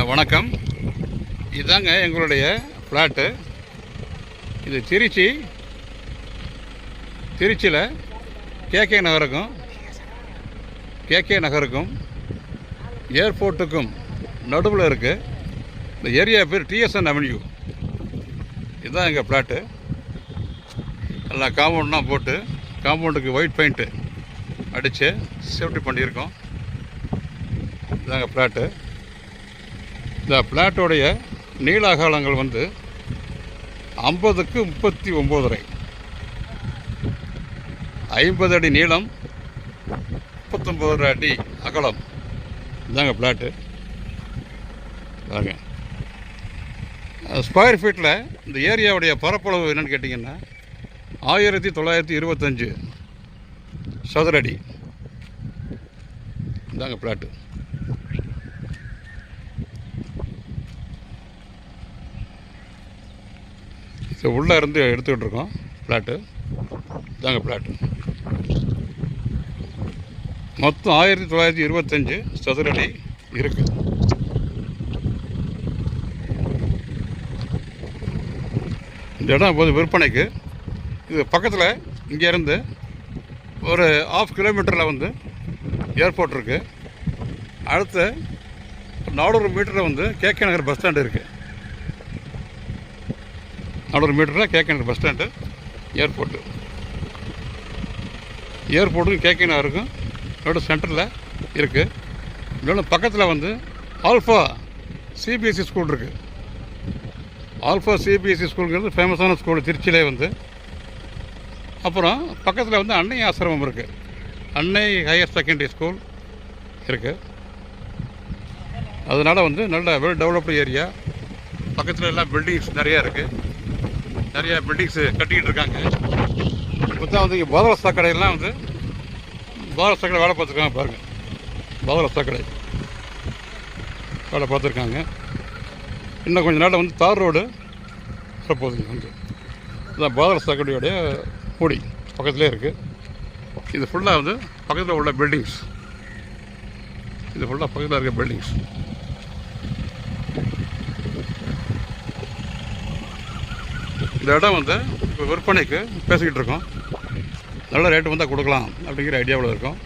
வணக்கம். இதுதாங்க எங்களுடைய ஃப்ளாட்டு. இது திருச்சியில் கேகே நகருக்கும் ஏர்போர்ட்டுக்கும் நடுவில் இருக்குது. இந்த ஏரியா பேர் டிஎஸ்என் அவென்யூ. இதுதான் எங்கள் ஃப்ளாட்டு. எல்லாம் காம்பவுண்ட்லாம் போட்டு காம்பவுண்டுக்கு ஒயிட் பெயிண்ட்டு அடித்து சேஃப்டி பண்ணியிருக்கோம். இதாங்க ஃப்ளாட்டு. இந்த ஃப்ளாட்டோடைய நீள அகலங்கள் 50க்கு 39.5, 50 அடி நீளம், 39 அடி அகலம். இதாங்க ஃப்ளாட்டு. பாருங்க, ஸ்கொயர் ஃபீட்டில் இந்த ஏரியாவுடைய பரப்பளவு என்னென்னு கேட்டிங்கன்னா 1925 சதுர அடி. இதாங்க ஃப்ளாட்டு. ஸோ உள்ளே இருந்து எடுத்துக்கிட்டு இருக்கோம் ஃப்ளாட்டு. இதாங்க ஃப்ளாட்டு. மொத்தம் 1925 சதுர அடி இருக்குது. இந்த இடம் போது விற்பனைக்கு. இது பக்கத்தில் இங்கேருந்து ஒரு 1/2 கிலோமீட்டரில் ஏர்போர்ட் இருக்குது. அடுத்து 400 மீட்டரில் கேகே நகர் பஸ் ஸ்டாண்டு இருக்குது. 400 மீட்டரில் கேகே நகர் பஸ் ஸ்டாண்டு, ஏர்போர்ட்டுக்கும் கேகே நகருக்கும் இதோட சென்டரில் இருக்குது. இதோட பக்கத்தில் ஆல்ஃபா சிபிஎஸ்சி ஸ்கூல் இருக்குது. ஆல்ஃபா சிபிஎஸ்சி ஸ்கூலுங்கிறது ஃபேமஸான ஸ்கூல் திருச்சியிலே. அப்புறம் பக்கத்தில் அன்னை ஆசிரமம் இருக்குது. அன்னை ஹையர் செகண்டரி ஸ்கூல் இருக்குது. அதனால் நல்ல வெல் டெவலப்டு ஏரியா. பக்கத்தில் எல்லாம் பில்டிங்ஸ் நிறையா இருக்குது. நிறையா பில்டிங்ஸு கட்டிக்கிட்டு இருக்காங்க. இப்போ தான் இங்கே பாதரஸ்தா கடையெல்லாம் பாதரஸ்தா கடை வேலை பார்த்துருக்காங்க. பாருங்கள், பாதரஸ்தா கடை வேலை பார்த்துருக்காங்க. இன்னும் கொஞ்சம் நாளில் தார் ரோடு வரப்போகுதுங்க. இதுதான் பாதரஸ்தா கடையோடைய மூடி பக்கத்துலேயே இருக்குது. இது ஃபுல்லாக பக்கத்தில் உள்ள பில்டிங்ஸ். இது ஃபுல்லாக பக்கத்தில் இருக்க பில்டிங்ஸ். இந்த இடம் இப்போ விற்பனைக்கு பேசிக்கிட்டு இருக்கோம். நல்ல ரேட்டு கொடுக்கலாம் அப்படிங்கிற ஐடியாவில் இருக்கோம்.